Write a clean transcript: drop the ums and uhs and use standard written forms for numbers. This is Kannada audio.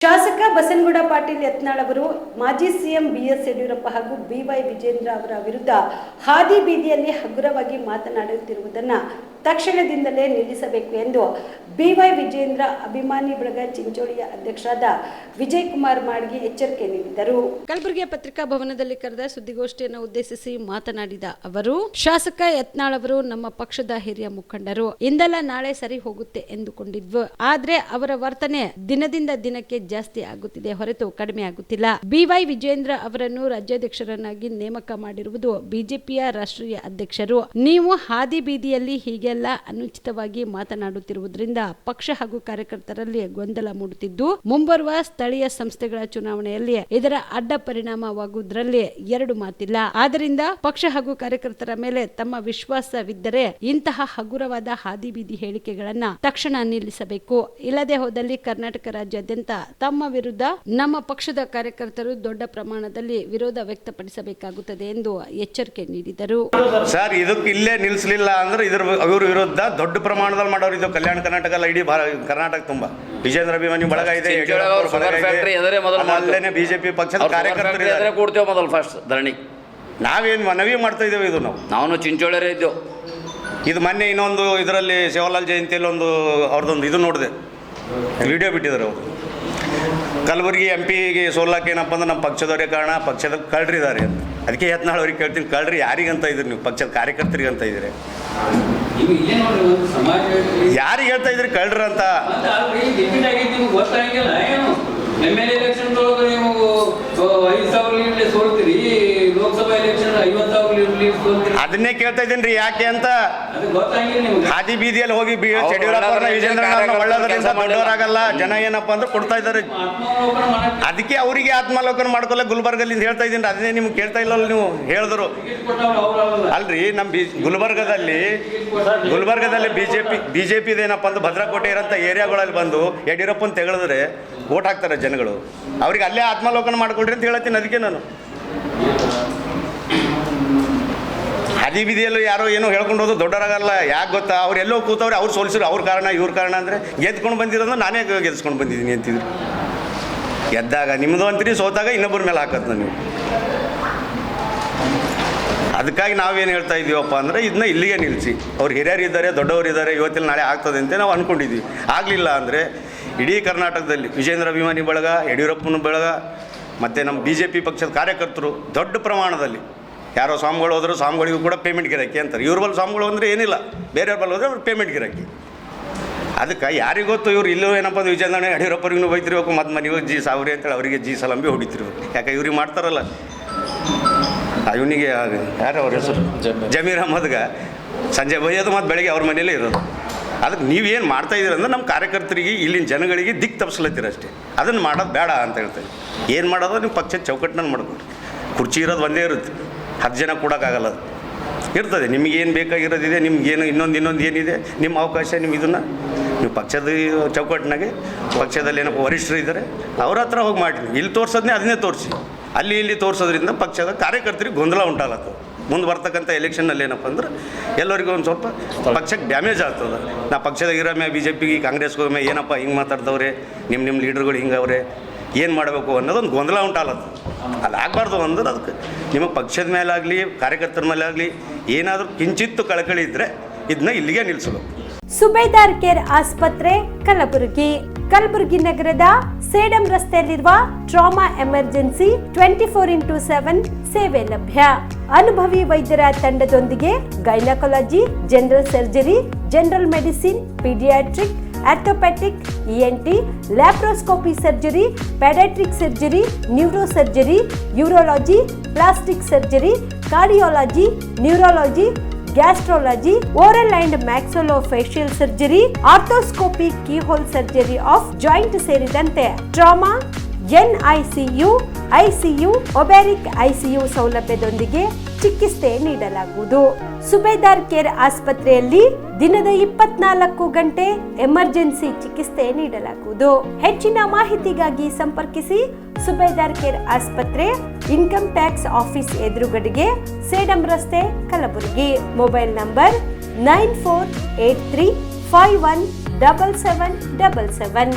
ಶಾಸಕ ಬಸನಗೌಡ ಪಾಟೀಲ್ ಯತ್ನಾಳ್ ಅವರು ಮಾಜಿ ಸಿಎಂ ಬಿಎಸ್ ಯಡಿಯೂರಪ್ಪ ಹಾಗೂ ಬಿವೈ ವಿಜೇಂದ್ರ ಅವರ ವಿರುದ್ಧ ಹಾದಿ ಬೀದಿಯಲ್ಲಿ ಹಗುರವಾಗಿ ಮಾತನಾಡುತ್ತಿರುವುದನ್ನು ತಕ್ಷಣದಿಂದಲೇ ನಿಲ್ಲಿಸಬೇಕು ಎಂದು ಬಿವೈ ವಿಜೇಂದ್ರ ಅಭಿಮಾನಿ ಬಳಗ ಚಿಂಚೋಳಿಯ ಅಧ್ಯಕ್ಷರಾದ ವಿಜಯ್ ಕುಮಾರ್ ಮಾಡ್ಗಿ ಎಚ್ಚರಿಕೆ ನೀಡಿದರು. ಕಲಬುರಗಿಯ ಪತ್ರಿಕಾ ಭವನದಲ್ಲಿ ಕರೆದ ಸುದ್ದಿಗೋಷ್ಠಿಯನ್ನು ಉದ್ದೇಶಿಸಿ ಮಾತನಾಡಿದ ಅವರು, ಶಾಸಕ ಯತ್ನಾಳ್ ಅವರು ನಮ್ಮ ಪಕ್ಷದ ಹಿರಿಯ ಮುಖಂಡರು, ಇಂದಲ್ಲ ನಾಳೆ ಸರಿ ಹೋಗುತ್ತೆ ಎಂದುಕೊಂಡಿದ್ವು. ಆದ್ರೆ ಅವರ ವರ್ತನೆ ದಿನದಿಂದ ದಿನಕ್ಕೆ ಜಾಸ್ತಿ ಆಗುತ್ತಿದೆ ಹೊರತು ಕಡಿಮೆ ಆಗುತ್ತಿಲ್ಲ. ಬಿವೈ ವಿಜೇಂದ್ರ ಅವರನ್ನು ರಾಜ್ಯಾಧ್ಯಕ್ಷರನ್ನಾಗಿ ನೇಮಕ ಮಾಡಿರುವುದು ಬಿಜೆಪಿಯ ರಾಷ್ಟ್ರೀಯ ಅಧ್ಯಕ್ಷರು. ನೀವು ಹಾದಿ ಬೀದಿಯಲ್ಲಿ ಹೀಗೆಲ್ಲ ಅನುಚಿತವಾಗಿ ಮಾತನಾಡುತ್ತಿರುವುದರಿಂದ ಪಕ್ಷ ಹಾಗೂ ಕಾರ್ಯಕರ್ತರಲ್ಲಿ ಗೊಂದಲ ಮೂಡುತ್ತಿದ್ದು, ಮುಂಬರುವ ಸ್ಥಳೀಯ ಸಂಸ್ಥೆಗಳ ಚುನಾವಣೆಯಲ್ಲಿ ಇದರ ಅಡ್ಡ ಪರಿಣಾಮವಾಗುವುದರಲ್ಲಿ ಎರಡು ಮಾತಿಲ್ಲ. ಆದ್ದರಿಂದ ಪಕ್ಷ ಹಾಗೂ ಕಾರ್ಯಕರ್ತರ ಮೇಲೆ ತಮ್ಮ ವಿಶ್ವಾಸವಿದ್ದರೆ ಇಂತಹ ಹಗುರವಾದ ಹಾದಿ ಬೀದಿ ಹೇಳಿಕೆಗಳನ್ನ ತಕ್ಷಣ ನಿಲ್ಲಿಸಬೇಕು. ಇಲ್ಲದೆ ಹೋದಲ್ಲಿ ಕರ್ನಾಟಕ ರಾಜ್ಯಾದ್ಯಂತ ತಮ್ಮ ವಿರುದ್ಧ ನಮ್ಮ ಪಕ್ಷದ ಕಾರ್ಯಕರ್ತರು ದೊಡ್ಡ ಪ್ರಮಾಣದಲ್ಲಿ ವಿರೋಧ ವ್ಯಕ್ತಪಡಿಸಬೇಕಾಗುತ್ತದೆ ಎಂದು ಎಚ್ಚರಿಕೆ ನೀಡಿದರು. ಸರ್, ಇದಕ್ಕೆ ಇಲ್ಲೇ ನಿಲ್ಲಿಸಲಿಲ್ಲ ಅಂದ್ರೆ ಇವ್ರ ವಿರುದ್ಧ ದೊಡ್ಡ ಪ್ರಮಾಣದಲ್ಲಿ ಮಾಡೋರು. ಇದು ಕಲ್ಯಾಣ ಕರ್ನಾಟಕ ಅಲ್ಲ, ಇಡೀ ಕರ್ನಾಟಕ ತುಂಬಾ ವಿಜೇಂದ್ರ ಅಭಿಮಾನಿ ಬಳಗ ಇದೆ. ಅಲ್ಲೇನೆ ಬಿಜೆಪಿ ಪಕ್ಷದ ಕಾರ್ಯಕರ್ತರು ಕೂಡ್ತೇವೆ ಮೊದಲು ಫಸ್ಟ್ ಧರಣಿ. ನಾವೇನು ಮನವಿ ಮಾಡ್ತಾ ಇದ್ದೇವೆ. ಇದು ನಾವು ಚಿಂಚೋಳರೇ ಇದ್ದೇವೆ. ಇದು ಮೊನ್ನೆ ಇನ್ನೊಂದು ಇದರಲ್ಲಿ ಶಿವಲಾಲ್ ಜಯಂತಿಯಲ್ಲಿ ಅವ್ರದ್ದೊಂದು ಇದು ನೋಡಿದೆ, ವಿಡಿಯೋ ಬಿಟ್ಟಿದ್ದಾರೆ ಅವರು. ಕಲಬುರಗಿ ಎಂಪಿಗೆ ಸೋಲಾಕ ಏನಪ್ಪ ಅಂದ್ರೆ ನಮ್ಮ ಪಕ್ಷದವರೇ ಕಾರಣ, ಪಕ್ಷದ ಕಳ್ರಿದ್ದಾರೆ ಅಂತ. ಅದಕ್ಕೆ ಯತ್ನಾಳ್ ಅವ್ರಿಗೆ ಕೇಳ್ತೀನಿ, ಕಳ್ರಿ ಯಾರಿಗಂತ ಇದ್ರಿ ನೀವು? ಪಕ್ಷದ ಕಾರ್ಯಕರ್ತರಿಗೆ ಅಂತ ಇದ್ದೀರಿ? ಯಾರಿಗೆ ಹೇಳ್ತಾ ಇದ್ರಿ ಕಳ್ರ ಅಂತ? ಅದನ್ನೇ ಕೇಳ್ತಾ ಇದ್ದೀನಿ ಯಾಕೆ ಅಂತ. ಹಾದಿ ಬೀದಿಯಲ್ಲಿ ಹೋಗಿ ಯಡಿಯೂರಪ್ಪ ವಿಜೇಂದ್ರ ಒಳ್ಳೆದರಿಂದ ದೊಡ್ಡವರಾಗಲ್ಲ, ಜನ ಏನಪ್ಪ ಅಂದ್ರೆ ಕೊಡ್ತಾ ಇದ್ದಾರೆ. ಅದಕ್ಕೆ ಅವರಿಗೆ ಆತ್ಮಾವಲೋಕನ ಮಾಡ್ಕೊಲ್ಲ ಗುಲ್ಬರ್ಗಲ್ಲಿಂದ ಹೇಳ್ತಾ ಇದ್ದೀನಿ. ಅದನ್ನೇ ನಿಮ್ಗೆ ಕೇಳ್ತಾ ಇಲ್ಲಲ್ಲ, ನೀವು ಹೇಳಿದ್ರು ಅಲ್ರಿ. ನಮ್ಮ ಗುಲ್ಬರ್ಗದಲ್ಲಿ ಬಿಜೆಪಿದು ಏನಪ್ಪ ಅಂದ್ರೆ ಭದ್ರಕೋಟೆ ಇರೋಂಥ ಏರಿಯಾಗಳಲ್ಲಿ ಬಂದು ಯಡಿಯೂರಪ್ಪನ ತೆಗೆಳಿದ್ರೆ ಓಟ್ ಹಾಕ್ತಾರೆ ಜನಗಳು. ಅವ್ರಿಗೆ ಅಲ್ಲೇ ಆತ್ಮಾವಲೋಕನ ಮಾಡ್ಕೊಳ್ರಿ ಅಂತ ಹೇಳ್ತೀನಿ. ಅದಕ್ಕೆ ನಾನು ಹಾದಿ ಬೀದಿಯಲ್ಲೂ ಯಾರೋ ಏನೋ ಹೇಳ್ಕೊಂಡು ಹೋದು ದೊಡ್ಡರಾಗಲ್ಲ. ಯಾಕೆ ಗೊತ್ತಾ? ಅವ್ರು ಎಲ್ಲೋ ಕೂತವ್ರೆ, ಅವ್ರು ಸೋಲಿಸಿದ್ರು. ಅವ್ರ ಕಾರಣ ಇವ್ರ ಕಾರಣ ಅಂದರೆ ಗೆದ್ಕೊಂಡು ಬಂದಿರೋದು ನಾನೇ ಗೆದ್ಸ್ಕೊಂಡು ಬಂದಿದ್ದೀನಿ ಅಂತಿದ್ರು. ಗೆದ್ದಾಗ ನಿಮ್ಮದು ಅಂತೀರಿ, ಸೋತಾಗ ಇನ್ನೊಬ್ಬರ ಮೇಲೆ ಹಾಕತ್ತೆ ನೀವು. ಅದಕ್ಕಾಗಿ ನಾವೇನು ಹೇಳ್ತಾ ಇದ್ದೀವಪ್ಪ ಅಂದರೆ ಇದನ್ನ ಇಲ್ಲಿಗೆ ನಿಲ್ಲಿಸಿ. ಅವ್ರು ಹಿರಿಯರಿದ್ದಾರೆ, ದೊಡ್ಡವರಿದ್ದಾರೆ, ಇವತ್ತಿನ ನಾಳೆ ಆಗ್ತದೆ ಅಂತ ನಾವು ಅಂದ್ಕೊಂಡಿದ್ವಿ. ಆಗಲಿಲ್ಲ ಅಂದರೆ ಇಡೀ ಕರ್ನಾಟಕದಲ್ಲಿ ವಿಜೇಂದ್ರ ಅಭಿಮಾನಿ ಬಳಗ, ಯಡಿಯೂರಪ್ಪನ ಬಳಗ ಮತ್ತು ನಮ್ಮ BJP ಪಕ್ಷದ ಕಾರ್ಯಕರ್ತರು ದೊಡ್ಡ ಪ್ರಮಾಣದಲ್ಲಿ, ಯಾರೋ ಸ್ವಾಮಿಗಳು ಹೋದರೂ ಸ್ವಾಮಿಗಳಿಗೂ ಕೂಡ ಪೇಮೆಂಟ್ ಗಿರಾಕಿ ಅಂತಾರೆ. ಇವ್ರ ಬಲ್ಲಿ ಸ್ವಾಮಿಗಳು ಅಂದರೆ ಏನಿಲ್ಲ, ಬೇರೆಯವ್ರ ಬಲ್ಲಿ ಹೋದರೆ ಅವ್ರು ಪೇಮೆಂಟ್ ಗಿರಾಕಿ. ಅದಕ್ಕೆ ಯಾರಿಗೊತ್ತು ಇವ್ರು ಇಲ್ಲೂ ಏನಪ್ಪ ಅಂದ್ರೆ ವಿಜೇಂದ್ರ ಯಡಿಯೂರಪ್ಪರಿಗೂ ಬೈತಿರ್ಬೇಕು, ಮತ್ತು ಮನೆಗೆ ಜಿ ಸಾವಿರ ಅಂತೇಳಿ ಅವರಿಗೆ ಜಿ ಸಲಂಬಿ ಹೊಡಿತಿರ್ಬೇಕು. ಯಾಕೆ ಇವ್ರಿಗೆ ಮಾಡ್ತಾರಲ್ಲ. ಇವನಿಗೆ ಯಾರು ಅವ್ರ ಹೆಸರು ಜಮೀರ್ ಅಹಮದ್ಗೆ ಸಂಜೆ ಬೈಯೋದು ಮತ್ತು ಬೆಳಗ್ಗೆ ಅವ್ರ ಮನೇಲೇ ಇರೋದು. ಅದಕ್ಕೆ ನೀವೇನು ಮಾಡ್ತಾಯಿದ್ದೀರ ಅಂದ್ರೆ ನಮ್ಮ ಕಾರ್ಯಕರ್ತರಿಗೆ, ಇಲ್ಲಿನ ಜನಗಳಿಗೆ ದಿಕ್ಕು ತಪ್ಪಿಸ್ಲತ್ತೀರ ಅಷ್ಟೇ. ಅದನ್ನು ಮಾಡೋದು ಬೇಡ ಅಂತ ಹೇಳ್ತಾರೆ. ಏನು ಮಾಡೋದು ನೀವು ಪಕ್ಷದ ಚೌಕಟ್ಟಿನಲ್ಲಿ ಮಾಡ್ಕೊಡ್ರಿ. ಕುರ್ಚಿ ಇರೋದು ಒಂದೇ ಇರುತ್ತೆ, 10 ಜನ ಕೊಡೋಕ್ಕಾಗಲ್ಲ. ಅದು ಇರ್ತದೆ. ನಿಮಗೇನು ಬೇಕಾಗಿರೋದಿದೆ, ನಿಮ್ಗೇನು ಇನ್ನೊಂದು ಏನಿದೆ ನಿಮ್ಮ ಅವಕಾಶ, ನೀವು ಪಕ್ಷದ ಚೌಕಟ್ಟಿನಾಗೆ ಪಕ್ಷದಲ್ಲಿ ಏನಪ್ಪ ವರಿಷ್ಠರು ಇದ್ದಾರೆ, ಅವ್ರ ಹತ್ರ ಹೋಗಿ ಮಾಡಿ. ಇಲ್ಲಿ ತೋರಿಸೋದನ್ನೇ ಅದನ್ನೇ ತೋರಿಸಿ. ಅಲ್ಲಿ ತೋರಿಸೋದ್ರಿಂದ ಪಕ್ಷದ ಕಾರ್ಯಕರ್ತರಿಗೆ ಗೊಂದಲ ಉಂಟಾಗತ್ತೆ. ಮುಂದೆ ಬರ್ತಕ್ಕಂಥ ಎಲೆಕ್ಷನ್ನಲ್ಲಿ ಏನಪ್ಪ ಅಂದ್ರೆ ಎಲ್ಲರಿಗೂ ಒಂದು ಸ್ವಲ್ಪ ಪಕ್ಷಕ್ಕೆ ಡ್ಯಾಮೇಜ್ ಆಗ್ತದೆ. ನಾ ಪಕ್ಷದಾಗ ಇರೋಮೆ BJPಗೆ ಕಾಂಗ್ರೆಸ್ಗೆ ಹೋಗಮೆ ಏನಪ್ಪ ಹಿಂಗೆ ಮಾತಾಡ್ದವ್ರೆ, ನಿಮ್ಮ ಲೀಡರ್ಗಳು ಹಿಂಗವ್ರೆ, ಏನು ಮಾಡಬೇಕು ಅನ್ನೋದೊಂದು ಗೊಂದಲ ಉಂಟಾಗತ್ತೆ. ಅಲ್ಲಿ ಆಗಬಾರ್ದು ಅಂದ್ರೆ ಅದಕ್ಕೆ ನಿಮ್ಮ ಪಕ್ಷದ ಮೇಲಾಗಲಿ ಕಾರ್ಯಕರ್ತರ ಮೇಲಾಗಲಿ ಏನಾದರೂ ಕಿಂಚಿತ್ತು ಕಳಕಳಿ ಇದ್ದರೆ ಇದನ್ನ ಇಲ್ಲಿಗೆ ನಿಲ್ಲಿಸಬೇಕು. ಸುಬೇದಾರ್ ಕೇರ್ ಆಸ್ಪತ್ರೆ ಕಲಬುರಗಿ ನಗರದ ಸೇಡಂ ರಸ್ತೆಯಲ್ಲಿರುವ ಟ್ರಾಮಾ ಎಮರ್ಜೆನ್ಸಿ 24x7 ಸೇವೆ ಲಭ್ಯ. ಅನುಭವಿ ವೈದ್ಯರ ತಂಡದೊಂದಿಗೆ gynaecology, general surgery, general medicine, paediatric, orthopaedic, ENT, laparoscopy surgery, paediatric surgery, neuro surgery, urology, plastic surgery, cardiology, neurology, gastrology, oral and maxillofacial surgery, arthroscopy, keyhole surgery of joint ಸೇರಿದಂತೆ trauma, NICU, ICU, obstetric ICU ಸೌಲಭ್ಯದೊಂದಿಗೆ ಚಿಕಿತ್ಸೆ ನೀಡಲಾಗುವುದು. ಸುಬೇದಾರ್ ಕೇರ್ ಆಸ್ಪತ್ರೆಯಲ್ಲಿ ದಿನದ 24 ಗಂಟೆ ಎಮರ್ಜೆನ್ಸಿ ಚಿಕಿತ್ಸೆ ನೀಡಲಾಗುವುದು. ಹೆಚ್ಚಿನ ಮಾಹಿತಿಗಾಗಿ ಸಂಪರ್ಕಿಸಿ ಸುಬೇದಾರ್ ಕೇರ್ ಆಸ್ಪತ್ರೆ, ಇನ್ಕಮ್ ಟ್ಯಾಕ್ಸ್ ಆಫೀಸ್ ಎದುರುಗಡೆಗೆ, ಸೇಡಂ ರಸ್ತೆ, ಕಲಬುರಗಿ. Mobile number 9483517777.